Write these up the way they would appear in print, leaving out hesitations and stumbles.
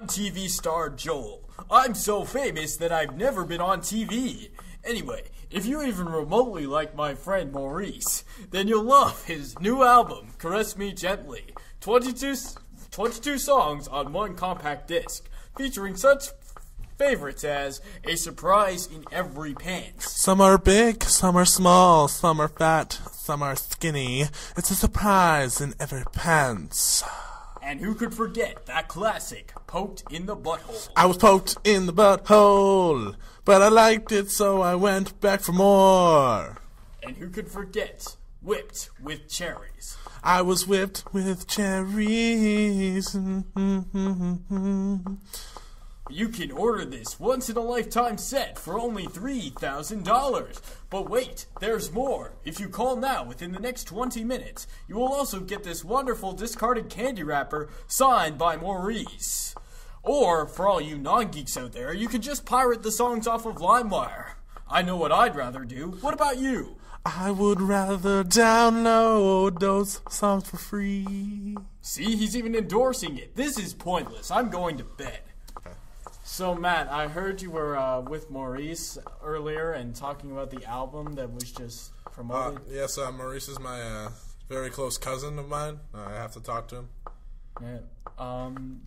TV star Joel. I'm so famous that I've never been on TV. Anyway, if you even remotely like my friend Maurice, then you'll love his new album, Caress Me Gently. 22 songs on one compact disc, featuring such favorites as A Surprise in Every Pants. Some are big, some are small, some are fat, some are skinny. It's a surprise in every pants. And who could forget that classic, Poked in the Butthole? I was poked in the butthole, but I liked it, so I went back for more. And who could forget Whipped with Cherries? I was whipped with cherries. You can order this once-in-a-lifetime set for only $3,000. But wait, there's more. If you call now within the next 20 minutes, you will also get this wonderful discarded candy wrapper signed by Maurice. Or, for all you non-geeks out there, you can just pirate the songs off of LimeWire. I know what I'd rather do. What about you? I would rather download those songs for free. See, he's even endorsing it. This is pointless. I'm going to bed. So, Matt, I heard you were with Maurice earlier and talking about the album that was just promoted. Yes, Maurice is my very close cousin of mine. I have to talk to him. Yeah.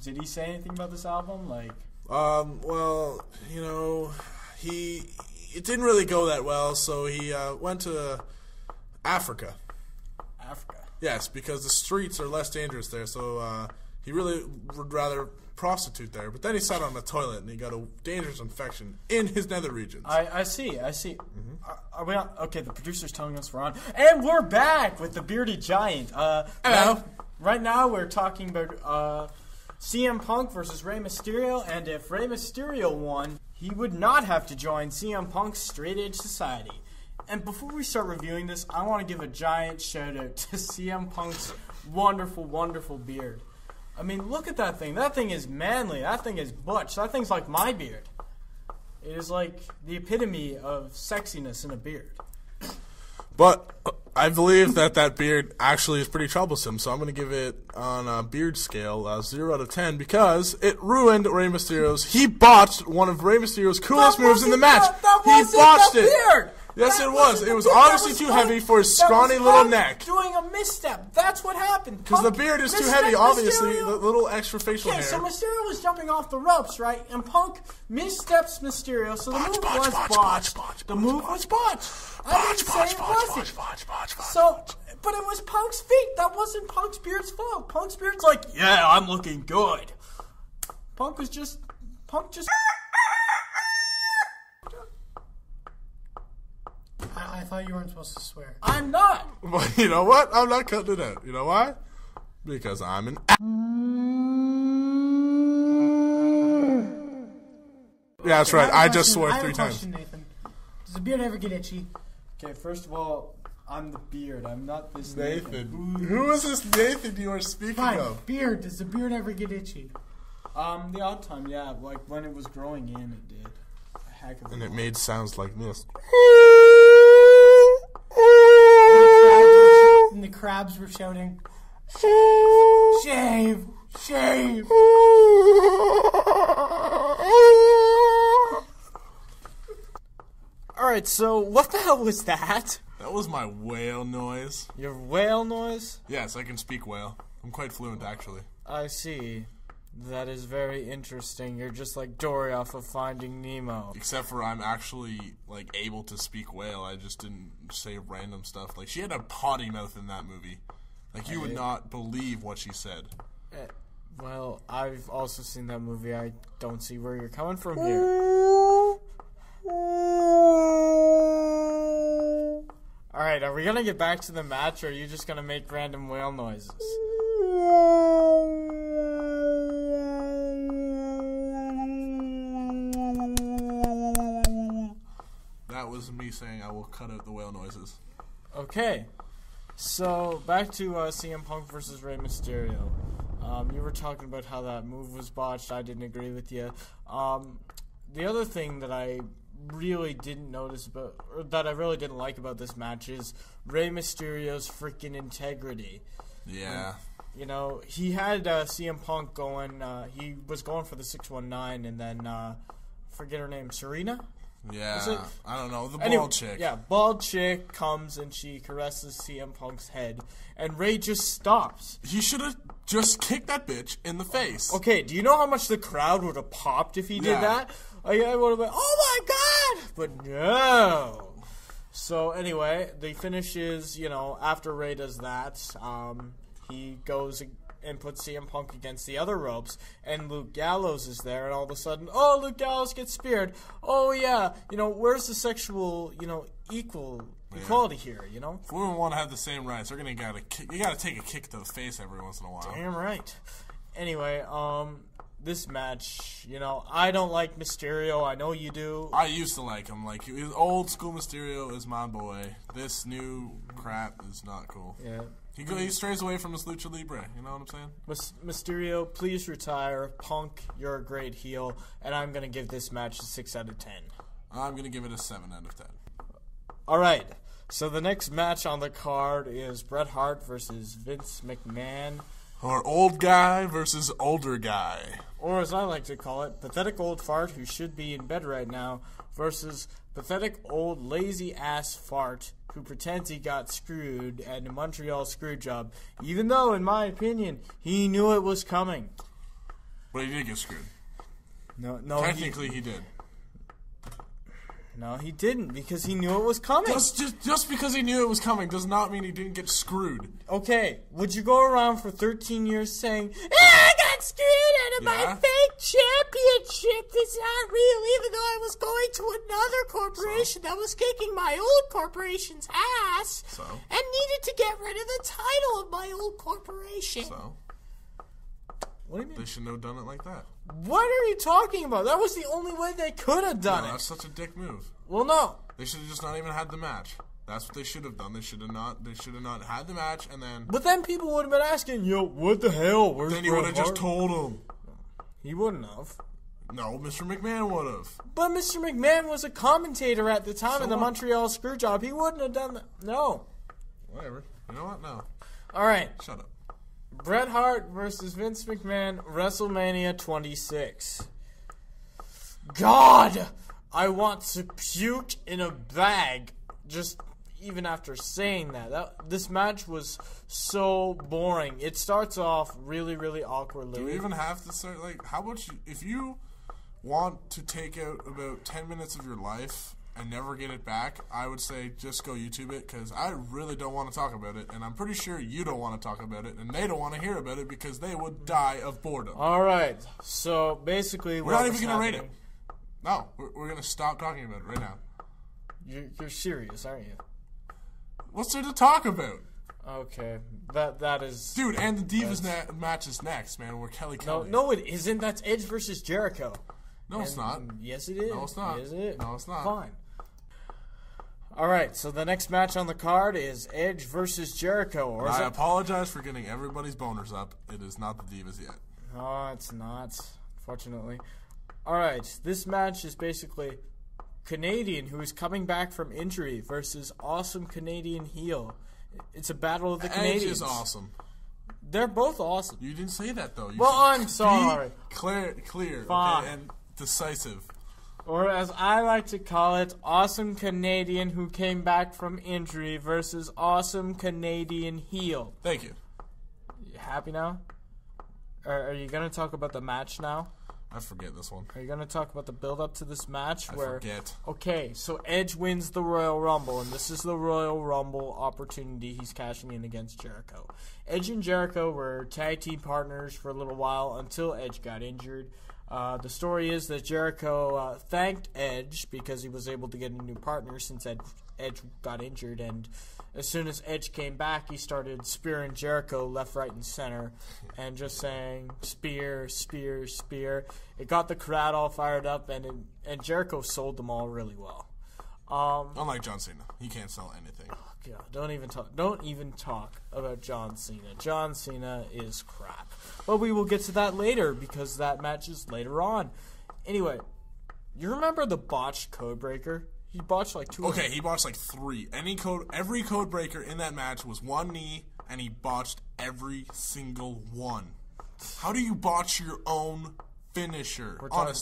Did he say anything about this album? Well, you know, it didn't really go that well, so he went to Africa. Africa? Yes, because the streets are less dangerous there, so he really would rather prostitute there. But then he sat on the toilet and he got a dangerous infection in his nether regions. I see. Mm-hmm. Are we on? Okay, the producer's telling us we're on. And we're back with the Beardy Giant. Hello. Right now we're talking about CM Punk versus Rey Mysterio, and if Rey Mysterio won, he would not have to join CM Punk's Straight Edge Society. And before we start reviewing this, I want to give a giant shout out to CM Punk's wonderful, wonderful beard. I mean, look at that thing. That thing is manly. That thing is butch. That thing's like my beard. It is like the epitome of sexiness in a beard. But I believe that beard actually is pretty troublesome, so I'm going to give it on a beard scale 0 out of 10 because it ruined Rey Mysterio's. He botched one of Rey Mysterio's coolest moves in the match. He botched it. Beard. Yes, it was. It was obviously too heavy for his scrawny little neck. Doing a misstep. That's what happened. Because the beard is too heavy, obviously. The little extra facial hair. So Mysterio was jumping off the ropes, right? And Punk missteps Mysterio, so the move was botched. The move was botched. I didn't say it wasn't. So, but it was Punk's feet. That wasn't Punk's beard's fault. Punk's beard's like, yeah, I'm looking good. Punk just... I thought you weren't supposed to swear. I'm not. Well, you know what? I'm not cutting it out. You know why? Because I'm an... Yeah, that's right. I just swore 3 times. Nathan. Does the beard ever get itchy? Okay, first of all, I'm the beard. I'm not this Nathan. Who is this Nathan you are speaking of? Beard. Does the beard ever get itchy? The odd time, yeah. Like when it was growing in, it did. A heck of a And it lot. made sounds like this. And the crabs were shouting, shave, shave. Alright, so what the hell was that? That was my whale noise. Your whale noise? Yes, I can speak whale. I'm quite fluent, actually. I see. That is very interesting. You're just like Dory off of Finding Nemo. Except for I'm actually, like, able to speak whale. I just didn't say random stuff. Like, she had a potty mouth in that movie. Like, you would not believe what she said. Well, I've also seen that movie. I don't see where you're coming from here. Alright, are we gonna get back to the match, or are you just gonna make random whale noises? That was me saying I will cut out the whale noises. Okay, so back to CM Punk versus Rey Mysterio. You were talking about how that move was botched. I didn't agree with you. The other thing that I really didn't notice about, or that I really didn't like about this match is Rey Mysterio's freaking integrity. Yeah. You know, he had CM Punk going. He was going for the 619, and then forget her name, Serena. Yeah, I don't know, the bald chick. Yeah, bald chick comes and she caresses CM Punk's head, and Ray just stops. He should have just kicked that bitch in the face. Okay, do you know how much the crowd would have popped if he did that? Like, I would have been, oh my god! But no. So anyway, the finish is, you know, after Ray does that, he goes and puts CM Punk against the other ropes, and Luke Gallows is there, and all of a sudden, oh, Luke Gallows gets speared. Oh, yeah, you know, where's the sexual, you know, equality here, you know? If women want to have the same rights, you gotta take a kick to the face every once in a while. Damn right. Anyway, this match, you know, I don't like Mysterio. I know you do. I used to like him. Like, old school Mysterio is my boy. This new crap is not cool. Yeah. He strays away from his lucha libre. You know what I'm saying? Mysterio, please retire. Punk, you're a great heel, and I'm gonna give this match a 6 out of 10. I'm gonna give it a 7 out of 10. All right. So the next match on the card is Bret Hart versus Vince McMahon. Or old guy versus older guy. Or as I like to call it, pathetic old fart who should be in bed right now versus pathetic old lazy ass fart who pretends he got screwed at a Montreal screw job, even though, in my opinion, he knew it was coming. But he did get screwed. No, technically he did. No, he didn't, because he knew it was coming. Just because he knew it was coming does not mean he didn't get screwed. Okay, would you go around for 13 years saying, I got screwed out of my fake championship that's not real, even though I was going to another corporation that was kicking my old corporation's ass and needed to get rid of the title of my old corporation? So? What do you mean? They shouldn't have done it like that. What are you talking about? That was the only way they could have done it. That's such a dick move. Well, no. They should have just not even had the match. That's what they should have done. They should have not had the match, and then. But then people would have been asking, yo, what the hell? Where's then you would have just told him. He wouldn't have. No, Mr. McMahon would have. But Mr. McMahon was a commentator at the time of the Montreal Screwjob. He wouldn't have done that. No. Whatever. You know what? No. All right. Shut up. Bret Hart versus Vince McMahon, WrestleMania 26. God, I want to puke in a bag just even after saying that. This match was so boring. It starts off really, really awkwardly. Do we even have to start, like, how about if you want to take out about 10 minutes of your life and never get it back, I would say just go YouTube it, because I really don't want to talk about it, and I'm pretty sure you don't want to talk about it, and they don't want to hear about it because they would die of boredom. All right, so basically we're not even going to rate it. No, we're going to stop talking about it right now. You're serious, aren't you? What's there to talk about? Okay, that is... Dude, and the Divas match is next, man, where Kelly. No, it isn't. That's Edge versus Jericho. No, it's not. Yes, it is. No, it's not. Yes, it is. No, it's not. Fine. All right, so the next match on the card is Edge versus Jericho. I apologize for getting everybody's boners up. It is not the Divas yet. No, it's not, unfortunately. All right, this match is basically Canadian who is coming back from injury versus awesome Canadian heel. It's a battle of the Canadians. Edge is awesome. They're both awesome. You didn't say that, though. I'm sorry. Clear, Fine. okay, and decisive. Or as I like to call it, awesome Canadian who came back from injury versus awesome Canadian heel. Thank you. You happy now? Are you going to talk about the match now? I forget this one. Are you going to talk about the build-up to this match? I forget. Okay, so Edge wins the Royal Rumble, and this is the Royal Rumble opportunity he's cashing in against Jericho. Edge and Jericho were tag team partners for a little while until Edge got injured. The story is that Jericho thanked Edge because he was able to get a new partner since Edge got injured, and as soon as Edge came back, he started spearing Jericho left, right, and center, and just saying, spear, spear, spear. It got the crowd all fired up, and Jericho sold them all really well. Unlike John Cena, he can't sell anything. Oh God, don't even talk about John Cena. John Cena is crap. But we will get to that later because that match is later on. Anyway, you remember the botched code breaker? He botched like 2. Okay, he botched like 3. Every code breaker in that match was one knee and he botched every single one. How do you botch your own finisher? We're talking- Honestly.